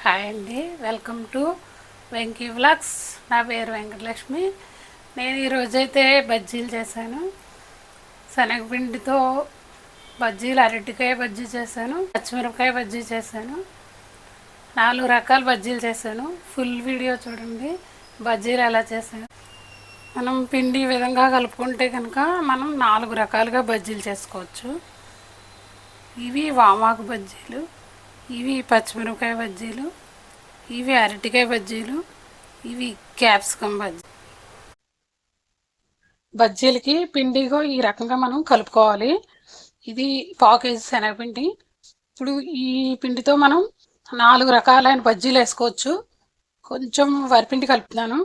Hi అండి, welcome to Venky vlogs. నా పేరు వెంకటలక్ష్మి. నేను ఈరోజైతే బజ్జీలు చేశాను. శనగపిండితో బజ్జీలు, అరటికాయ బజ్జీ చేశాను, పచ్చిమిరపకాయ బజ్జీ చేశాను. 4 రకాల బజ్జీలు చేశాను. ఫుల్ వీడియో చూడండి బజ్జీలు ఎలా చేశాను. మనం పిండి ఈ విధంగా కలుపుకుంటే కనుక మనం 4 రకాలుగా బజ్జీలు చేసుకోవచ్చు. ఇవి వామాకు బజ్జీలు, ఇవి పచ్చిమిరపకాయ బజ్జీలు, ఇవి అరటికాయ బజ్జీలు, ఇవి క్యాప్సికమ్ బజ్జీ. బజ్జీలకి పిండిగో ఈ రకంగా మనం కలుపుకోవాలి. ఇది పావు కేజీ శనగపిండి. ఇప్పుడు ఈ పిండితో మనం 4 రకాలైన బజ్జీలు వేసుకోవచ్చు. కొంచెం వరిపిండి కలుపుతున్నాను.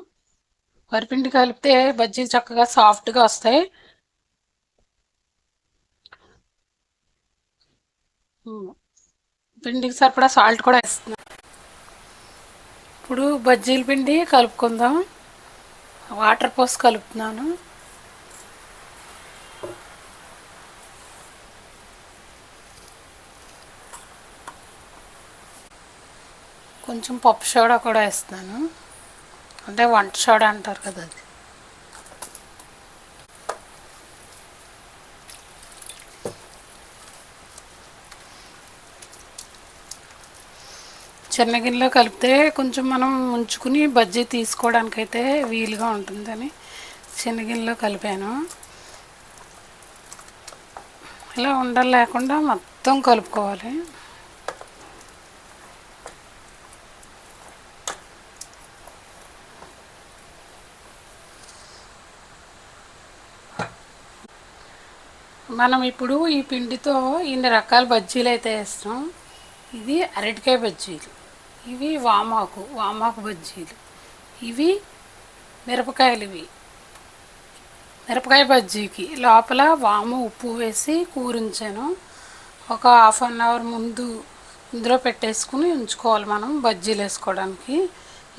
వరిపిండి కలిపితే బజ్జీలు చక్కగా సాఫ్ట్గా వస్తాయి. పిండికి సరిపడా సాల్ట్ కూడా వేస్తున్నాను. ఇప్పుడు బజ్జీల పిండి కలుపుకుందాం. వాటర్ పోసి కలుపుతున్నాను. కొంచెం పప్పు సోడా కూడా వేస్తున్నాను, అంటే వంట సోడా అంటారు కదా అది. చిన్న గిన్నెలో కలిపితే కొంచెం మనం ఉంచుకుని బజ్జీ తీసుకోవడానికైతే వీలుగా ఉంటుందని చిన్న గిన్నెలో కలిపాను. ఇలా ఉండలు లేకుండా మొత్తం కలుపుకోవాలి. మనం ఇప్పుడు ఈ పిండితో ఇన్ని రకాల బజ్జీలు అయితే వేస్తాం. ఇది అరటికాయ బజ్జీలు, ఇవి వామాకు బజ్జీలు, ఇవి మిరపకాయలు. ఇవి మిరపకాయ బజ్జీకి లోపల వాము ఉప్పు వేసి కూరించాను. ఒక ½ అన్ అవర్ ముందు ఇందులో పెట్టేసుకుని ఉంచుకోవాలి మనం బజ్జీలు వేసుకోవడానికి.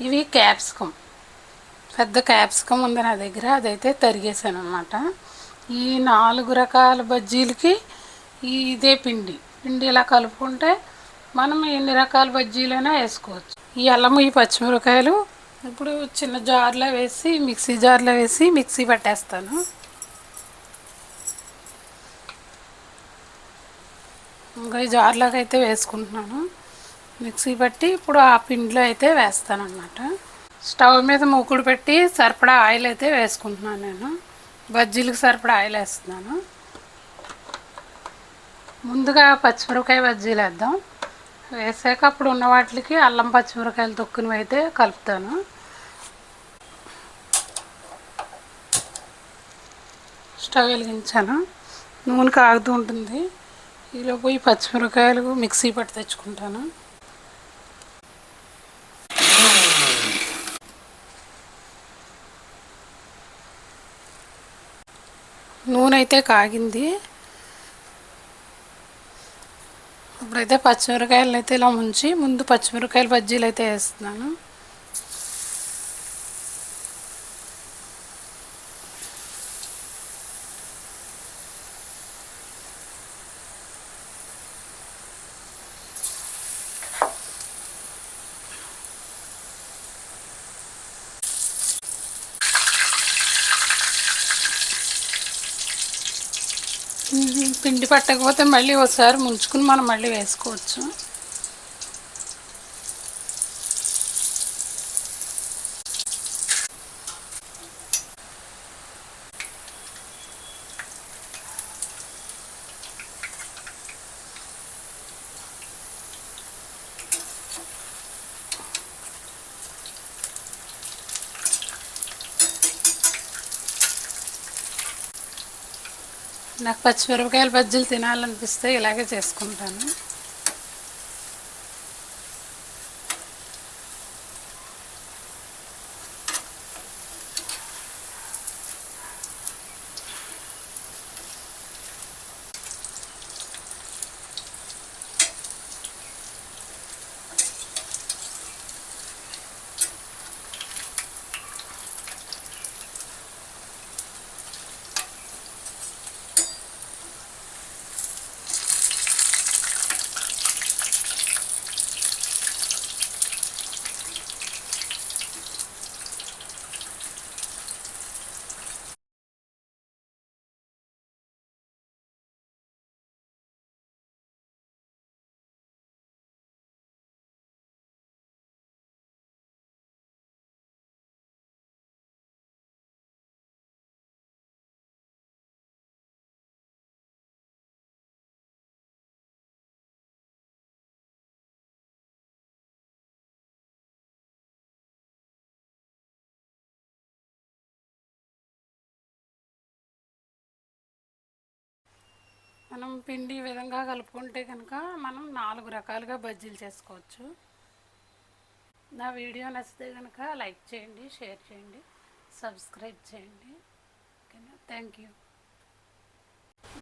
ఇవి క్యాప్సికమ్, పెద్ద క్యాప్సికమ్ ఉంది నా దగ్గర, అదైతే తరిగేసాను అన్నమాట. ఈ 4 రకాల బజ్జీలకి ఇదే పిండి ఇలా కలుపుకుంటే మనం ఎన్ని రకాల బజ్జీలైనా వేసుకోవచ్చు. ఈ అల్లము, ఈ పచ్చిమిరపకాయలు ఇప్పుడు చిన్న జార్లో వేసి మిక్సీ జార్లో వేసి మిక్సీ పట్టేస్తాను. ఇంకా ఈ జార్లోకి అయితే వేసుకుంటున్నాను. మిక్సీ పట్టి ఇప్పుడు ఆ పిండిలో అయితే వేస్తాను అన్నమాట. స్టవ్ మీద మూకుడు పెట్టి సరిపడా ఆయిల్ అయితే వేసుకుంటున్నాను. నేను బజ్జీలకు సరిపడా ఆయిల్ వేస్తున్నాను. ముందుగా పచ్చిమిరపకాయ బజ్జీలు వేద్దాం. వేసాక అప్పుడు ఉన్న వాటికి అల్లం పచ్చిమిరపకాయలు తొక్కునివి అయితే కలుపుతాను. స్టవ్ వెలిగించాను, నూనె కాగుతూ ఉంటుంది. ఈలోపు ఈ పచ్చిమిరపకాయలు మిక్సీ పట్టి తెచ్చుకుంటాను. నూనె అయితే కాగింది. ఇప్పుడైతే పచ్చిమిరపకాయలు అయితే ఇలా ముంచి ముందు పచ్చిమిరపకాయల బజ్జీలు అయితే వేస్తున్నాను. పిండి పట్టకపోతే మళ్ళీ ఒకసారి ముంచుకుని మనం మళ్ళీ వేసుకోవచ్చు. నాకు పచ్చిమిరపకాయల బజ్జీలు తినాలనిపిస్తే ఇలాగే చేసుకుంటాను. మనం పిండి ఈ విధంగా కలుపుకుంటే కనుక మనం 4 రకాలుగా బజ్జీలు చేసుకోవచ్చు. నా వీడియో నచ్చితే కనుక లైక్ చేయండి, షేర్ చేయండి, సబ్స్క్రైబ్ చేయండి. ఓకేనా? Thank you.